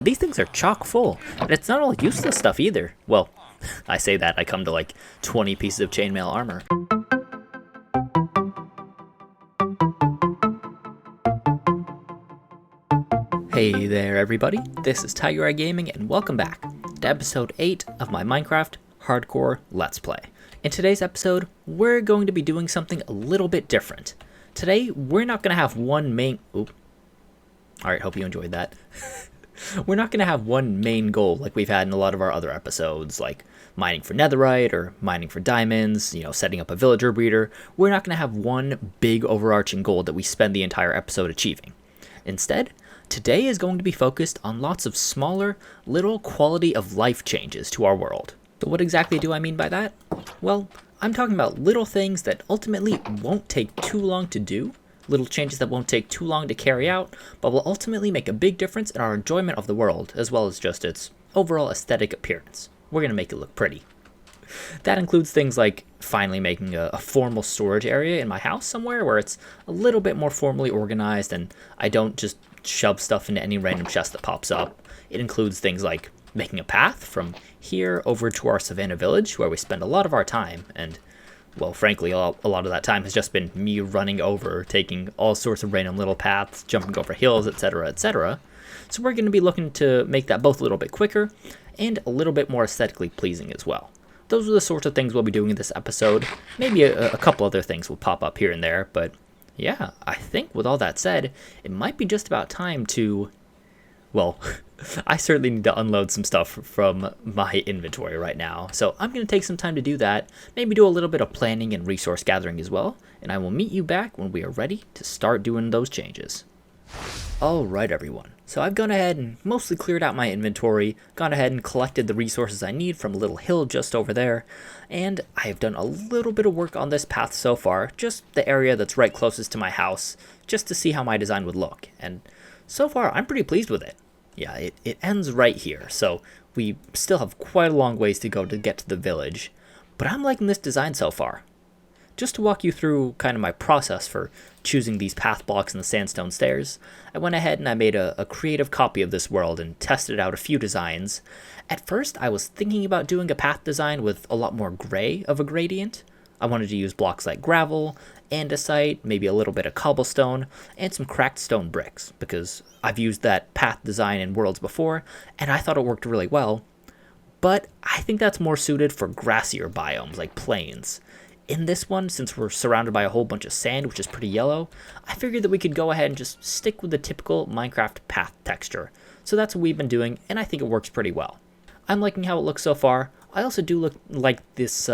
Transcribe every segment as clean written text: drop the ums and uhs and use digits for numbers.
These things are chock full, and it's not all useless stuff either. Well, I say that, I come to like 20 pieces of chainmail armor. Hey there everybody, this is Tiger Eye Gaming and welcome back to episode 8 of my Minecraft Hardcore Let's Play. In today's episode, we're going to be doing something a little bit different. Today, we're not going to have one main... Alright, hope you enjoyed that. We're not going to have one main goal like we've had in a lot of our other episodes, like mining for netherite or mining for diamonds, setting up a villager breeder. We're not going to have one big overarching goal that we spend the entire episode achieving. Instead, today is going to be focused on lots of smaller, little quality of life changes to our world. So what exactly do I mean by that? Well, I'm talking about little things that ultimately won't take too long to do, little changes that won't take too long to carry out, but will ultimately make a big difference in our enjoyment of the world, as well as just its overall aesthetic appearance. We're going to make it look pretty. That includes things like finally making a formal storage area in my house somewhere where it's a little bit more formally organized and I don't just shove stuff into any random chest that pops up. It includes things like making a path from here over to our Savannah village where we spend a lot of our time, and well, frankly, a lot of that time has just been me running over, taking all sorts of random little paths, jumping over hills, etc., etc. So we're going to be looking to make that both a little bit quicker and a little bit more aesthetically pleasing as well. Those are the sorts of things we'll be doing in this episode. Maybe a couple other things will pop up here and there, but yeah, I think with all that said, it might be just about time to, well, I certainly need to unload some stuff from my inventory right now, so I'm going to take some time to do that, maybe do a little bit of planning and resource gathering as well, and I will meet you back when we are ready to start doing those changes. Alright everyone, so I've gone ahead and mostly cleared out my inventory, gone ahead and collected the resources I need from a little hill just over there, and I have done a little bit of work on this path so far, just the area that's right closest to my house, just to see how my design would look, and so far I'm pretty pleased with it. Yeah, it ends right here, so we still have quite a long ways to go to get to the village, but I'm liking this design so far. Just to walk you through kind of my process for choosing these path blocks and the sandstone stairs, I went ahead and I made a creative copy of this world and tested out a few designs. At first, I was thinking about doing a path design with a lot more gray of a gradient. I wanted to use blocks like gravel, andesite, maybe a little bit of cobblestone, and some cracked stone bricks, because I've used that path design in worlds before, and I thought it worked really well. But I think that's more suited for grassier biomes, like plains. In this one, since we're surrounded by a whole bunch of sand, which is pretty yellow, I figured that we could go ahead and just stick with the typical Minecraft path texture. So that's what we've been doing, and I think it works pretty well. I'm liking how it looks so far. I also do like this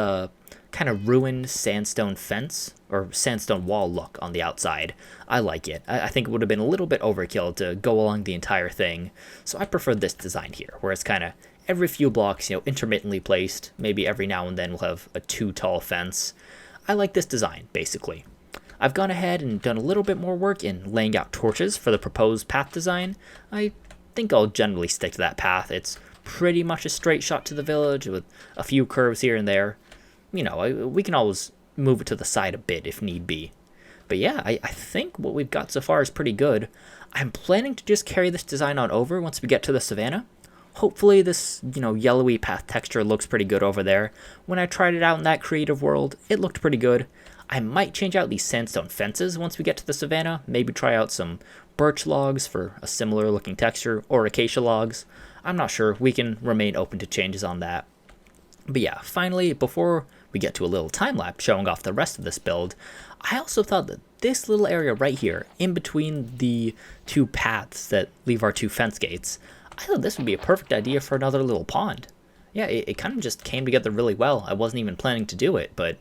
kind of ruined sandstone fence or sandstone wall look on the outside. I like it. I think it would have been a little bit overkill to go along the entire thing, so I prefer this design here, where it's kind of every few blocks, intermittently placed. Maybe every now and then we'll have a too tall fence. I like this design, basically. I've gone ahead and done a little bit more work in laying out torches for the proposed path design. I think I'll generally stick to that path. It's pretty much a straight shot to the village with a few curves here and there. We can always move it to the side a bit if need be. But yeah, I think what we've got so far is pretty good. I'm planning to just carry this design on over once we get to the savannah. Hopefully this, yellowy path texture looks pretty good over there. When I tried it out in that creative world, it looked pretty good. I might change out these sandstone fences once we get to the savannah. Maybe try out some birch logs for a similar looking texture, or acacia logs. I'm not sure. We can remain open to changes on that. But yeah, finally, before we get to a little time lapse showing off the rest of this build, I also thought that this little area right here, in between the two paths that leave our two fence gates, I thought this would be a perfect idea for another little pond. Yeah, it kind of just came together really well. I wasn't even planning to do it, but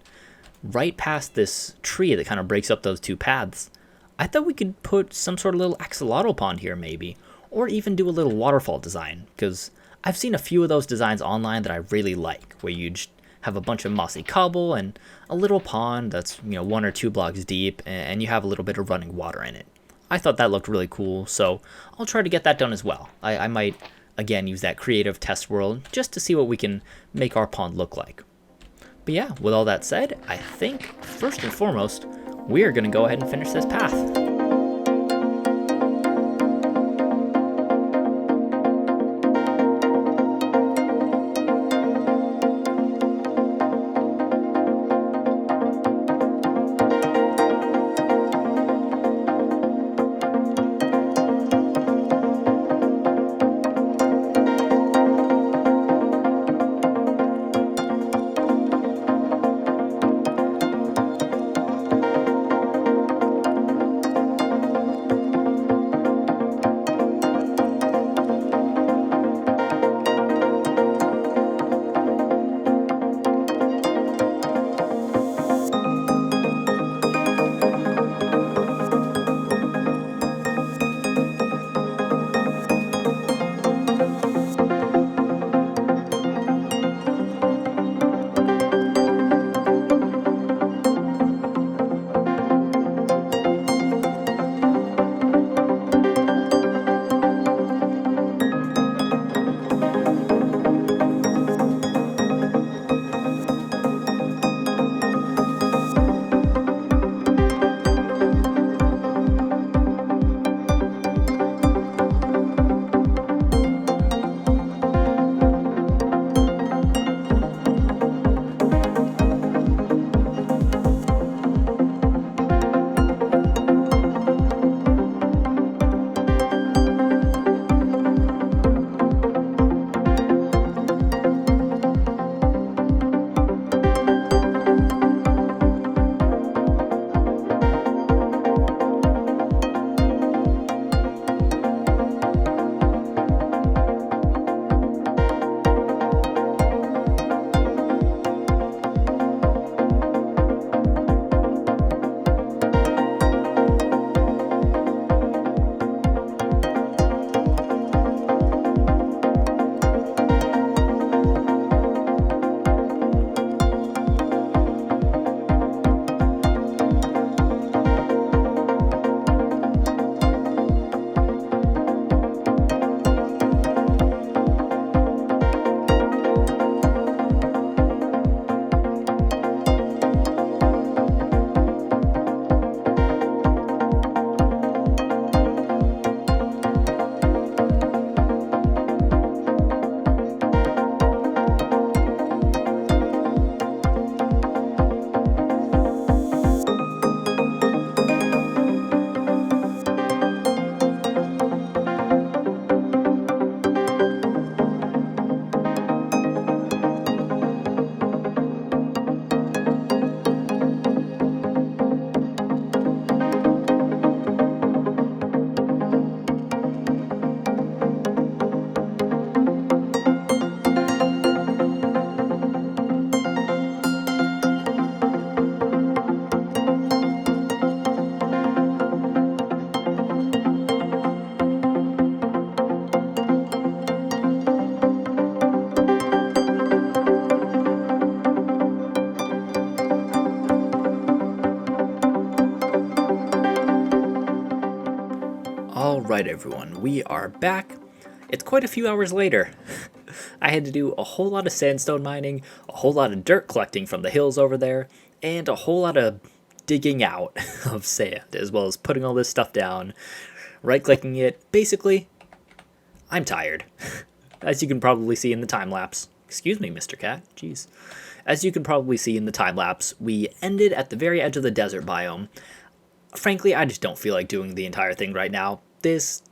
right past this tree that kind of breaks up those two paths, I thought we could put some sort of little axolotl pond here maybe, or even do a little waterfall design, because I've seen a few of those designs online that I really like, where you just have a bunch of mossy cobble and a little pond that's 1 or 2 blocks deep, and you have a little bit of running water in it. I thought that looked really cool, so I'll try to get that done as well. I might, again, use that creative test world just to see what we can make our pond look like. But yeah, with all that said, I think, first and foremost, we're going to go ahead and finish this path. Alright everyone, we are back. It's quite a few hours later. I had to do a whole lot of sandstone mining, a whole lot of dirt collecting from the hills over there, and a whole lot of digging out of sand, as well as putting all this stuff down, right-clicking it. Basically, I'm tired. As you can probably see in the time-lapse. Excuse me, Mr. Cat. Jeez. As you can probably see in the time-lapse, we ended at the very edge of the desert biome. Frankly, I just don't feel like doing the entire thing right now. This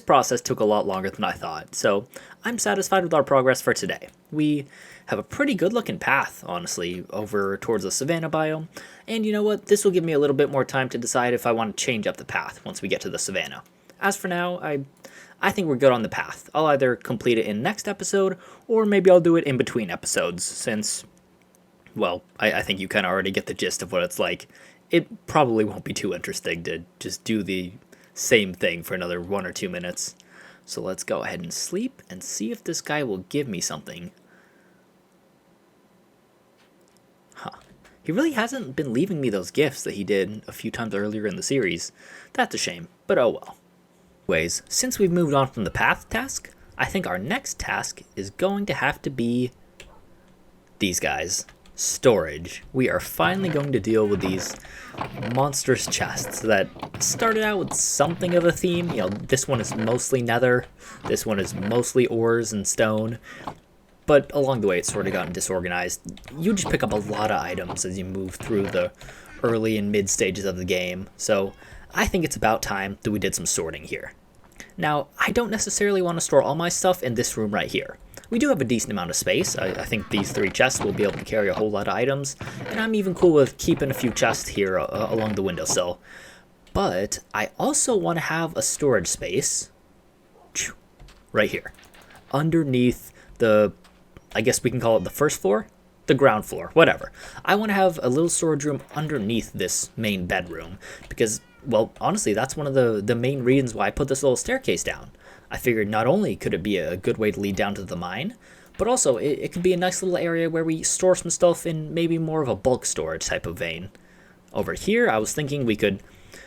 process took a lot longer than I thought, so I'm satisfied with our progress for today. We have a pretty good looking path, honestly, over towards the savanna biome, and you know what, this will give me a little bit more time to decide if I want to change up the path once we get to the savanna. As for now, I think we're good on the path. I'll either complete it in next episode, or maybe I'll do it in between episodes, since, well, I think you kind of already get the gist of what it's like. It probably won't be too interesting to just do the same thing for another 1 or 2 minutes. So let's go ahead and sleep and see if this guy will give me something. Huh. He really hasn't been leaving me those gifts that he did a few times earlier in the series. That's a shame, but oh well. Anyways, since we've moved on from the path task, I think our next task is going to have to be these guys. Storage. We are finally going to deal with these monstrous chests that started out with something of a theme. You know, this one is mostly nether, this one is mostly ores and stone, but along the way it's sort of gotten disorganized. You just pick up a lot of items as you move through the early and mid stages of the game, so I think it's about time that we did some sorting here. Now, I don't necessarily want to store all my stuff in this room right here. We do have a decent amount of space. I think these 3 chests will be able to carry a whole lot of items, and I'm even cool with keeping a few chests here along the windowsill. But I also want to have a storage space right here, underneath the, I guess we can call it the first floor? The ground floor, whatever. I want to have a little storage room underneath this main bedroom, because, well, honestly, that's one of the main reasons why I put this little staircase down. I figured not only could it be a good way to lead down to the mine, but also it could be a nice little area where we store some stuff in maybe more of a bulk storage type of vein. Over here, I was thinking we could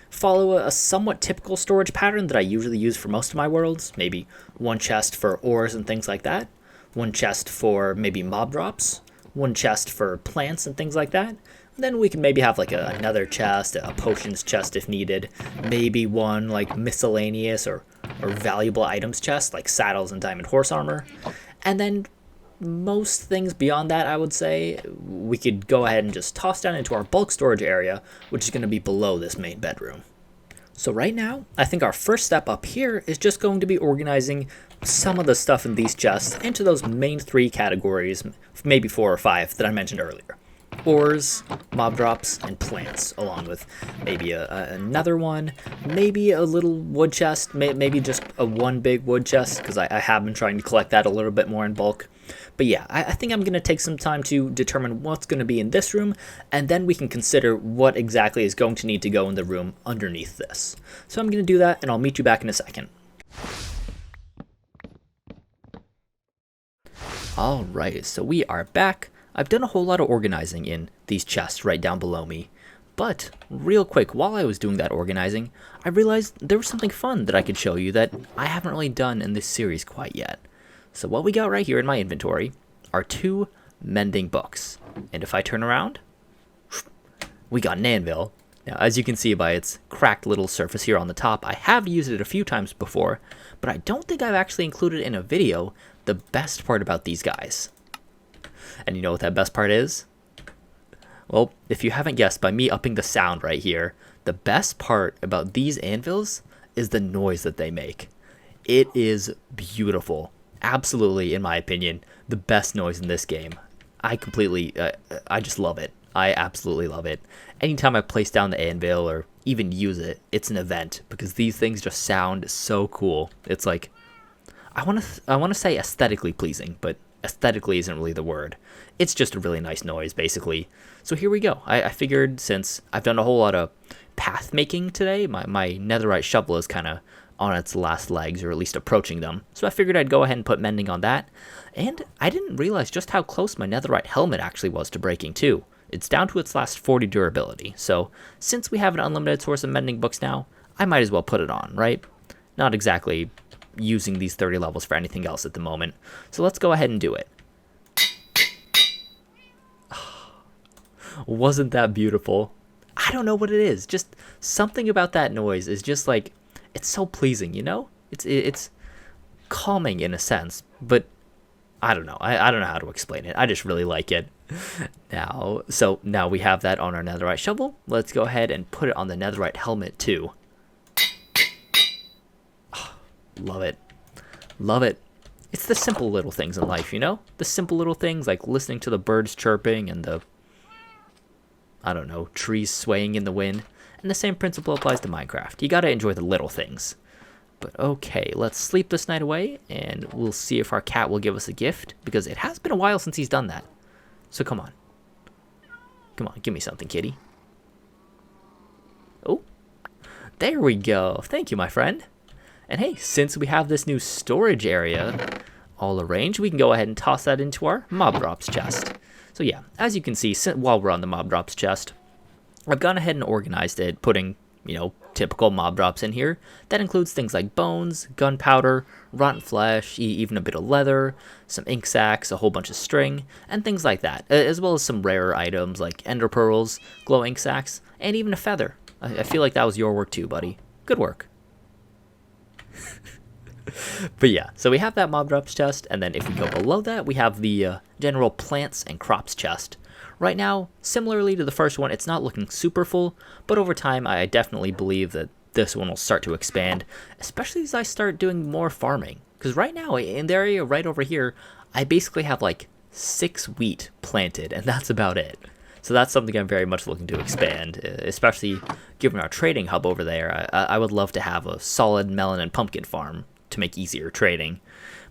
follow a somewhat typical storage pattern that I usually use for most of my worlds. Maybe 1 chest for ores and things like that, 1 chest for maybe mob drops, 1 chest for plants and things like that. Then we can maybe have like another chest, a potions chest if needed, maybe 1 like miscellaneous or valuable items chest like saddles and diamond horse armor. And then most things beyond that, I would say, we could go ahead and just toss down into our bulk storage area, which is going to be below this main bedroom. So right now, I think our first step up here is just going to be organizing some of the stuff in these chests into those main 3 categories, maybe 4 or 5 that I mentioned earlier. Ores, mob drops, and plants, along with maybe another one, maybe a little wood chest, maybe just a 1 big wood chest, because I have been trying to collect that a little bit more in bulk. But yeah, I think I'm going to take some time to determine what's going to be in this room, and then we can consider what exactly is going to need to go in the room underneath this. So I'm going to do that, and I'll meet you back in a second. Alright, so we are back. I've done a whole lot of organizing in these chests right down below me, but real quick, while I was doing that organizing, I realized there was something fun that I could show you that I haven't really done in this series quite yet. So what we got right here in my inventory are 2 mending books, and if I turn around, we got an anvil. Now, as you can see by its cracked little surface here on the top, I have used it a few times before, but I don't think I've actually included in a video the best part about these guys. And you know what that best part is? Well, if you haven't guessed by me upping the sound right here, the best part about these anvils is the noise that they make. It is beautiful. Absolutely, in my opinion, the best noise in this game. I just love it. I absolutely love it. Anytime I place down the anvil or even use it, it's an event because these things just sound so cool. It's like, I want to say aesthetically pleasing, but aesthetically isn't really the word. It's just a really nice noise, basically. So here we go. I figured since I've done a whole lot of path making today, my netherite shovel is kind of on its last legs, or at least approaching them. So I figured I'd go ahead and put mending on that. And I didn't realize just how close my netherite helmet actually was to breaking too. It's down to its last 40 durability. So since we have an unlimited source of mending books now, I might as well put it on, right? not exactly using these 30 levels for anything else at the moment. So let's go ahead and do it. Wasn't that beautiful? I don't know what it is. Just something about that noise is just like, it's so pleasing, you know? It's calming in a sense, but I don't know. I don't know how to explain it. I just really like it. Now we have that on our netherite shovel. Let's go ahead and put it on the netherite helmet too. Oh, love it. Love it. It's the simple little things in life, you know? The simple little things like listening to the birds chirping and the, I don't know, trees swaying in the wind. And the same principle applies to Minecraft. You gotta enjoy the little things. But okay, let's sleep this night away, and we'll see if our cat will give us a gift, because it has been a while since he's done that. So come on. Come on, give me something, kitty. Oh, there we go. Thank you, my friend. And hey, since we have this new storage area all arranged, we can go ahead and toss that into our mob drops chest. So yeah, as you can see, while we're on the mob drops chest, I've gone ahead and organized it, putting, you know, typical mob drops in here. That includes things like bones, gunpowder, rotten flesh, even a bit of leather, some ink sacs, a whole bunch of string, and things like that, as well as some rarer items like ender pearls, glow ink sacs, and even a feather. I feel like that was your work too, buddy. Good work. But yeah, so we have that mob drops chest, and then if we go below that, we have the general plants and crops chest. Right now, similarly to the first one, it's not looking super full, but over time I definitely believe that this one will start to expand, especially as I start doing more farming. Because right now, in the area right over here, I basically have like 6 wheat planted, and that's about it. So that's something I'm very much looking to expand, especially given our trading hub over there. I would love to have a solid melon and pumpkin farm to make easier trading.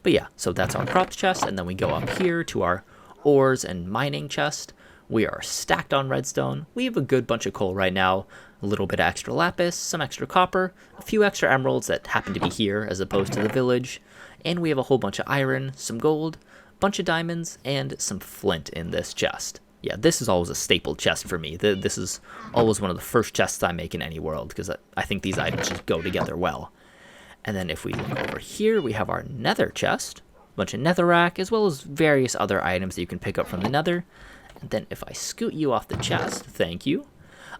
But yeah, so that's our crops chest, and then we go up here to our ores and mining chest. We are stacked on redstone. We have a good bunch of coal right now, a little bit of extra lapis, some extra copper, a few extra emeralds that happen to be here as opposed to the village, and we have a whole bunch of iron, some gold, a bunch of diamonds, and some flint in this chest. Yeah, this is always a staple chest for me. This is always one of the first chests I make in any world, because I think these items just go together well. And then if we look over here, we have our nether chest, a bunch of netherrack, as well as various other items that you can pick up from the nether. And then if I scoot you off the chest, thank you,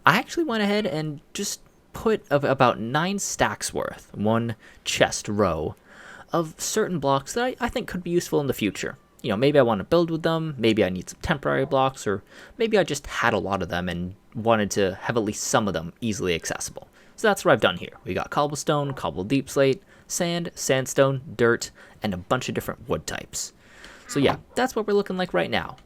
I actually went ahead and just put about 9 stacks worth, one chest row, of certain blocks that I think could be useful in the future. You know, maybe I want to build with them, maybe I need some temporary blocks, or maybe I just had a lot of them and wanted to have at least some of them easily accessible. So that's what I've done here. We got cobblestone, cobble deep slate, sand, sandstone, dirt, and a bunch of different wood types. So yeah, that's what we're looking like right now.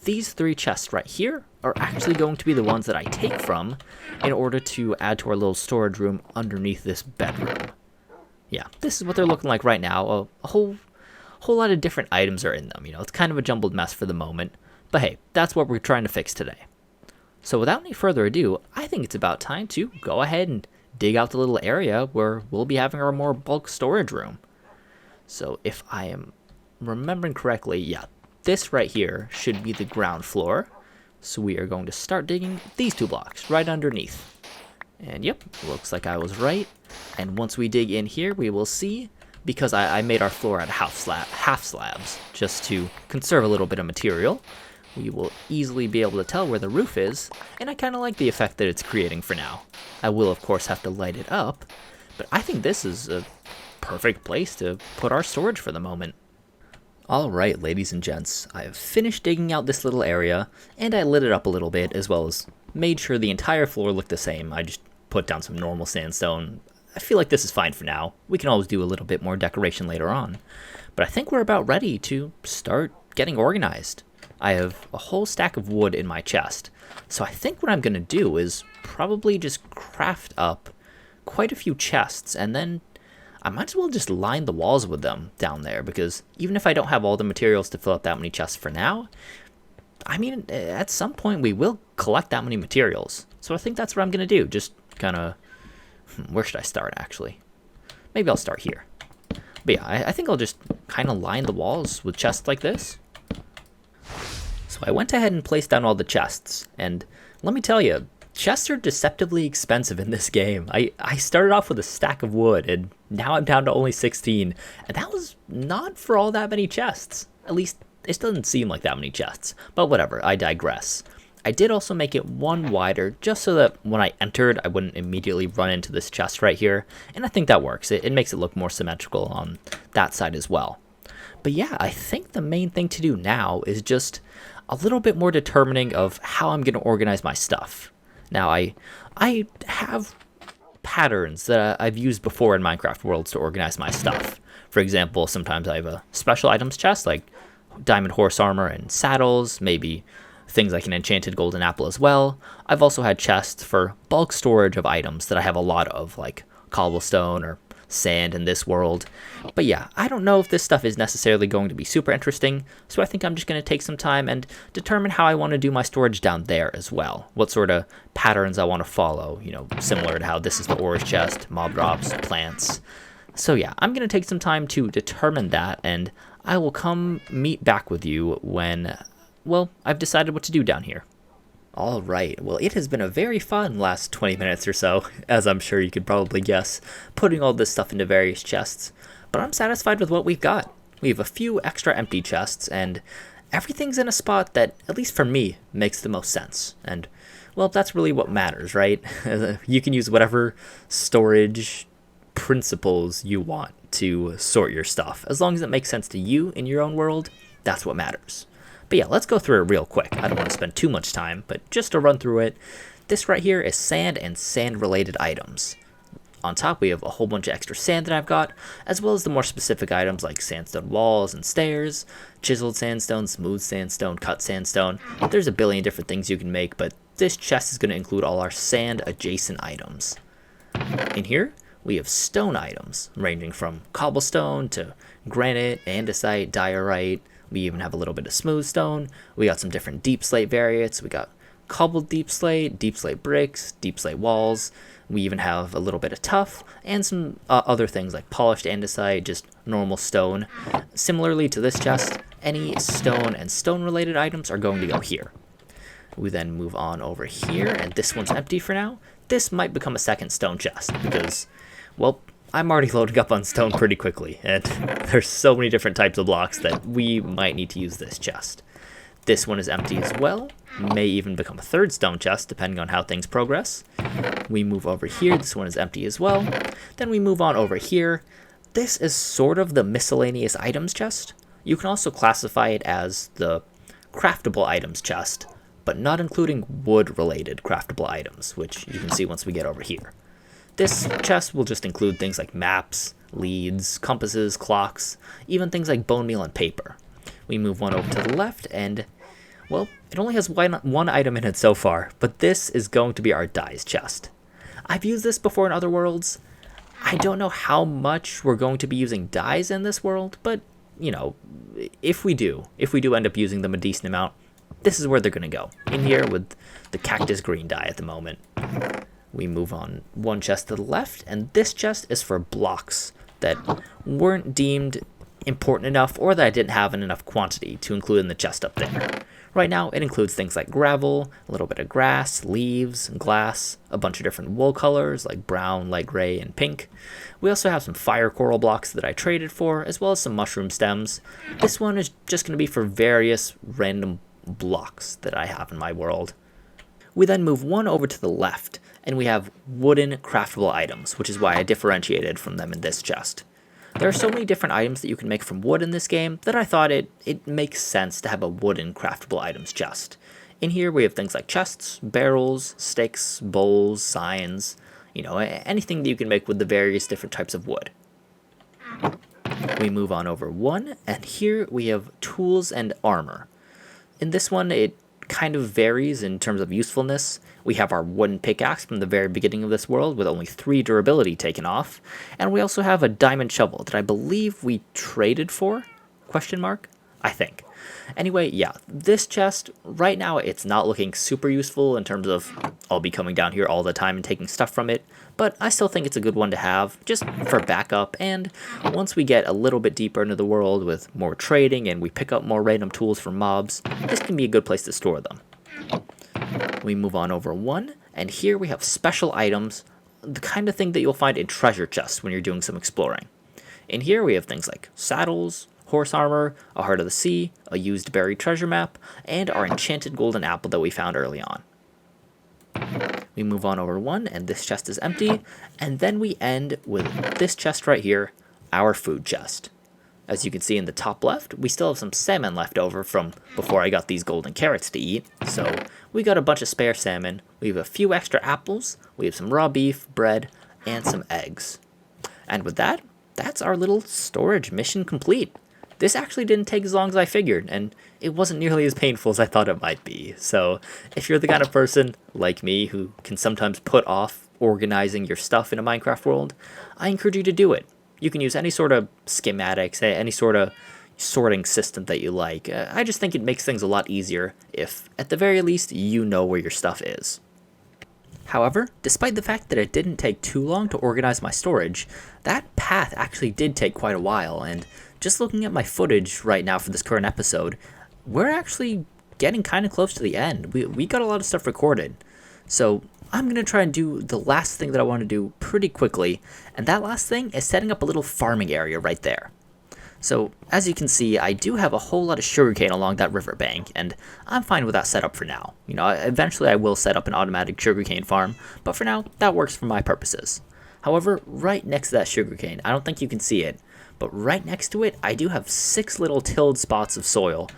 These 3 chests right here are actually going to be the ones that I take from in order to add to our little storage room underneath this bedroom. Yeah, this is what they're looking like right now. A whole lot of different items are in them. You know, it's kind of a jumbled mess for the moment. But hey, that's what we're trying to fix today. So without any further ado, I think it's about time to go ahead and dig out the little area where we'll be having our more bulk storage room. So if I am remembering correctly, yeah, this right here should be the ground floor. So we are going to start digging these 2 blocks right underneath. And yep, looks like I was right. And once we dig in here, we will see, because I made our floor out of half slabs, just to conserve a little bit of material, we will easily be able to tell where the roof is, and I kind of like the effect that it's creating for now. I will, of course, have to light it up, but I think this is a perfect place to put our storage for the moment. Alright, ladies and gents, I have finished digging out this little area, and I lit it up a little bit, as well as made sure the entire floor looked the same. I just put down some normal sandstone. I feel like this is fine for now. We can always do a little bit more decoration later on. But I think we're about ready to start getting organized. I have a whole stack of wood in my chest, so I think what I'm going to do is probably just craft up quite a few chests, and then I might as well just line the walls with them down there, because even if I don't have all the materials to fill up that many chests for now, I mean, at some point we will collect that many materials. So I think that's what I'm going to do, just kind of, where should I start actually? Maybe I'll start here. But yeah, I think I'll just kind of line the walls with chests like this. So I went ahead and placed down all the chests, and let me tell you, chests are deceptively expensive in this game. I started off with a stack of wood, and now I'm down to only 16, and that was not for all that many chests. At least, it doesn't seem like that many chests, but whatever, I digress. I did also make it one wider, just so that when I entered, I wouldn't immediately run into this chest right here, and I think that works. It makes it look more symmetrical on that side as well. But yeah, I think the main thing to do now is just a little bit more determining of how I'm going to organize my stuff. Now, I have patterns that I've used before in Minecraft Worlds to organize my stuff. For example, sometimes I have a special items chest, like diamond horse armor and saddles, maybe things like an enchanted golden apple as well. I've also had chests for bulk storage of items that I have a lot of, like cobblestone or sand in this world. But yeah, I don't know if this stuff is necessarily going to be super interesting, so I think I'm just going to take some time and determine how I want to do my storage down there as well. What sort of patterns I want to follow, similar to how this is the ores chest, mob drops, plants. So yeah, I'm going to take some time to determine that, and I will come meet back with you when, well, I've decided what to do down here. All right, well, it has been a very fun last 20 minutes or so, as I'm sure you could probably guess, putting all this stuff into various chests. But I'm satisfied with what we've got. We have a few extra empty chests, and everything's in a spot that, at least for me, makes the most sense. And, well, that's really what matters, right? You can use whatever storage principles you want to sort your stuff. As long as it makes sense to you in your own world, that's what matters. But yeah, let's go through it real quick. I don't want to spend too much time, but just to run through it, this right here is sand and sand-related items. On top, we have a whole bunch of extra sand that I've got, as well as the more specific items like sandstone walls and stairs, chiseled sandstone, smooth sandstone, cut sandstone. There's a billion different things you can make, but this chest is going to include all our sand-adjacent items. In here, we have stone items, ranging from cobblestone to granite, andesite, diorite. We even have a little bit of smooth stone. We got some different deep slate variants. We got cobbled deep slate bricks, deep slate walls. We even have a little bit of tuff and some other things like polished andesite, just normal stone. Similarly to this chest, any stone and stone related items are going to go here. We then move on over here, and this one's empty for now. This might become a second stone chest because, well, I'm already loading up on stone pretty quickly, and there's so many different types of blocks that we might need to use this chest. This one is empty as well, may even become a third stone chest depending on how things progress. We move over here, this one is empty as well. Then we move on over here. This is sort of the miscellaneous items chest. You can also classify it as the craftable items chest, but not including wood related craftable items, which you can see once we get over here. This chest will just include things like maps, leads, compasses, clocks, even things like bone meal and paper. We move one over to the left and, well, it only has one item in it so far, but this is going to be our dyes chest. I've used this before in other worlds. I don't know how much we're going to be using dyes in this world, but, if we do end up using them a decent amount, this is where they're going to go, in here with the cactus green dye at the moment. We move on one chest to the left, and this chest is for blocks that weren't deemed important enough or that I didn't have in enough quantity to include in the chest up there. Right now, it includes things like gravel, a little bit of grass, leaves, glass, a bunch of different wool colors like brown, light gray, and pink. We also have some fire coral blocks that I traded for, as well as some mushroom stems. This one is just going to be for various random blocks that I have in my world. We then move one over to the left, and we have wooden craftable items, which is why I differentiated from them in this chest. There are so many different items that you can make from wood in this game that I thought it makes sense to have a wooden craftable items chest. In here we have things like chests, barrels, sticks, bowls, signs, anything that you can make with the various different types of wood. We move on over one, and here we have tools and armor. In this one, it kind of varies in terms of usefulness. We have our wooden pickaxe from the very beginning of this world with only 3 durability taken off, and we also have a diamond shovel that I believe we traded for? ? I think. Anyway, yeah, this chest, right now it's not looking super useful in terms of I'll be coming down here all the time and taking stuff from it, but I still think it's a good one to have, just for backup, and once we get a little bit deeper into the world with more trading and we pick up more random tools from mobs, this can be a good place to store them. We move on over 1, and here we have special items, the kind of thing that you'll find in treasure chests when you're doing some exploring. In here we have things like saddles, horse armor, a heart of the sea, a used buried treasure map, and our enchanted golden apple that we found early on. We move on over 1, and this chest is empty, and then we end with this chest right here, our food chest. As you can see in the top left, we still have some salmon left over from before I got these golden carrots to eat, so we got a bunch of spare salmon, we have a few extra apples, we have some raw beef, bread, and some eggs. And with that, that's our little storage mission complete. This actually didn't take as long as I figured, and it wasn't nearly as painful as I thought it might be. So if you're the kind of person, like me, who can sometimes put off organizing your stuff in a Minecraft world, I encourage you to do it. You can use any sort of schematics, any sort of sorting system that you like. I just think it makes things a lot easier if, at the very least, you know where your stuff is. However, despite the fact that it didn't take too long to organize my storage, that path actually did take quite a while, and just looking at my footage right now for this current episode, we're actually getting kind of close to the end. We got a lot of stuff recorded. So I'm going to try and do the last thing that I want to do pretty quickly, and that last thing is setting up a little farming area right there. So as you can see, I do have a whole lot of sugarcane along that riverbank, and I'm fine with that setup for now. You know, eventually I will set up an automatic sugarcane farm, but for now, that works for my purposes. However, right next to that sugarcane, I don't think you can see it, but right next to it, I do have 6 little tilled spots of soil,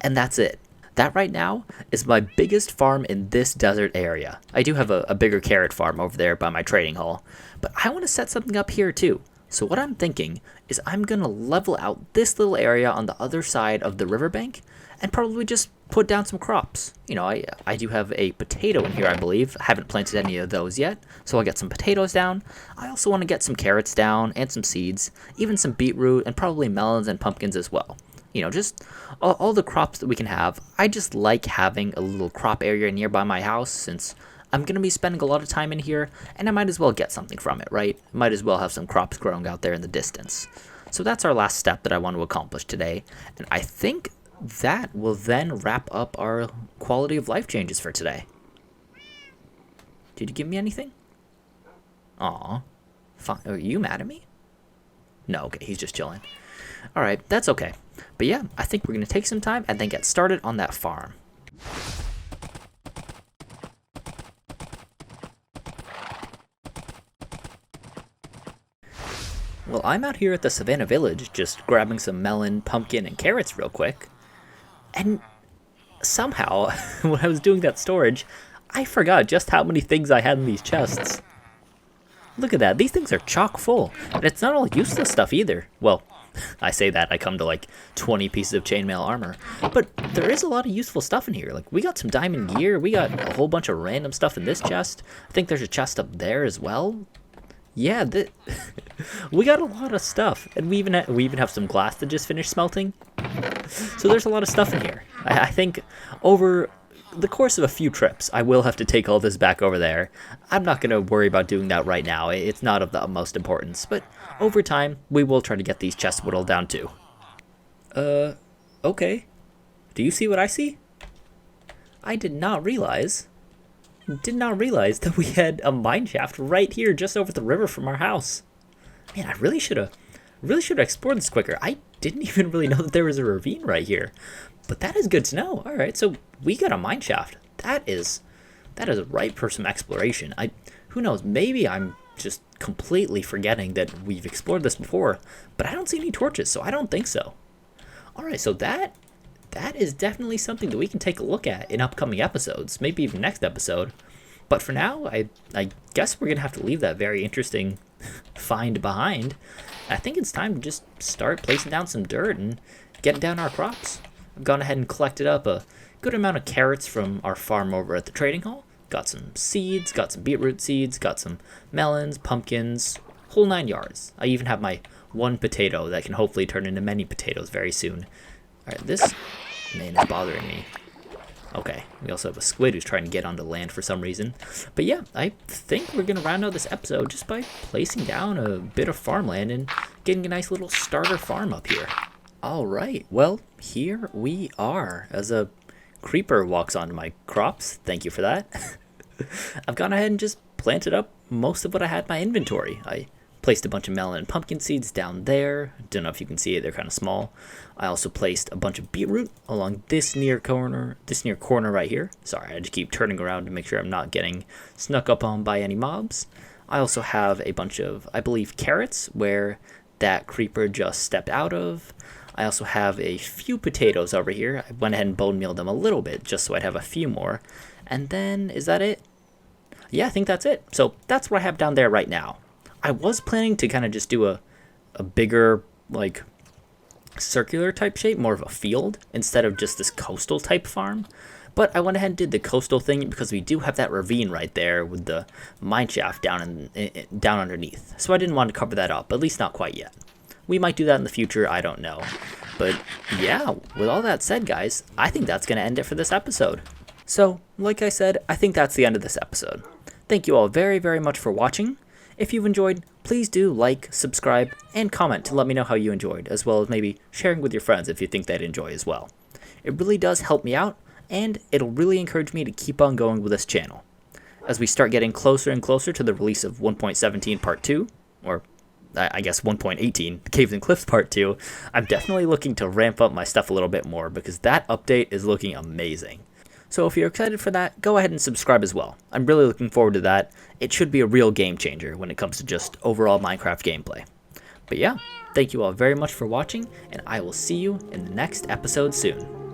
and that's it. That right now is my biggest farm in this desert area. I do have a bigger carrot farm over there by my trading hall, but I want to set something up here too. So what I'm thinking is I'm going to level out this little area on the other side of the riverbank and probably just put down some crops. You know, I do have a potato in here, I believe. I haven't planted any of those yet, so I'll get some potatoes down. I also want to get some carrots down and some seeds, even some beetroot and probably melons and pumpkins as well. You know, just all the crops that we can have. I just like having a little crop area nearby my house since I'm going to be spending a lot of time in here, and I might as well get something from it, right? Might as well have some crops growing out there in the distance. So that's our last step that I want to accomplish today, and I think that will then wrap up our quality of life changes for today. Did you give me anything? Aw. Are you mad at me? No, okay, he's just chilling. Alright, that's okay. But yeah, I think we're going to take some time and then get started on that farm. Well, I'm out here at the Savannah Village just grabbing some melon, pumpkin, and carrots real quick. And somehow, when I was doing that storage, I forgot just how many things I had in these chests. Look at that, these things are chock full, and it's not all useless stuff either. Well, I say that, I come to like 20 pieces of chainmail armor, but there is a lot of useful stuff in here. Like, we got some diamond gear, we got a whole bunch of random stuff in this chest. I think there's a chest up there as well. Yeah, we got a lot of stuff, and we even have some glass that just finished smelting. So there's a lot of stuff in here. I think over the course of a few trips, I will have to take all this back over there. I'm not going to worry about doing that right now. It's not of the utmost importance, but over time, we will try to get these chests whittled down too. Okay. Do you see what I see? I did not realize that we had a mine shaft right here just over the river from our house. Man, I really should have explored this quicker. I didn't even really know that there was a ravine right here. But that is good to know. All right, so we got a mine shaft. That is ripe for some exploration. Who knows, maybe I'm just completely forgetting that we've explored this before, but I don't see any torches, so I don't think so. All right, so that is definitely something that we can take a look at in upcoming episodes, maybe even next episode. But for now, I guess we're going to have to leave that very interesting find behind. I think it's time to just start placing down some dirt and getting down our crops. I've gone ahead and collected up a good amount of carrots from our farm over at the trading hall. Got some seeds, got some beetroot seeds, got some melons, pumpkins, whole 9 yards. I even have my one potato that can hopefully turn into many potatoes very soon. Alright, this man is bothering me. Okay, we also have a squid who's trying to get onto land for some reason. But yeah, I think we're going to round out this episode just by placing down a bit of farmland and getting a nice little starter farm up here. Alright, well, here we are. As a creeper walks onto my crops. Thank you for that. I've gone ahead and just planted up most of what I had in my inventory. I placed a bunch of melon and pumpkin seeds down there. Don't know if you can see it, they're kind of small. I also placed a bunch of beetroot along this near corner right here. Sorry, I had to keep turning around to make sure I'm not getting snuck up on by any mobs. I also have a bunch of, I believe, carrots where that creeper just stepped out of. I also have a few potatoes over here. I went ahead and bone mealed them a little bit just so I'd have a few more. And then, is that it? Yeah, I think that's it. So that's what I have down there right now. I was planning to kind of just do a bigger, like, circular type shape, more of a field, instead of just this coastal type farm. But I went ahead and did the coastal thing because we do have that ravine right there with the mine shaft down underneath. So I didn't want to cover that up, at least not quite yet. We might do that in the future, I don't know. But yeah, with all that said, guys, I think that's going to end it for this episode. So, like I said, I think that's the end of this episode. Thank you all very, very much for watching. If you've enjoyed, please do like, subscribe, and comment to let me know how you enjoyed, as well as maybe sharing with your friends if you think they'd enjoy as well. It really does help me out, and it'll really encourage me to keep on going with this channel. As we start getting closer and closer to the release of 1.17 Part 2, or I guess 1.18, Caves and Cliffs Part 2, I'm definitely looking to ramp up my stuff a little bit more because that update is looking amazing. So if you're excited for that, go ahead and subscribe as well. I'm really looking forward to that. It should be a real game changer when it comes to just overall Minecraft gameplay. But yeah, thank you all very much for watching, and I will see you in the next episode soon.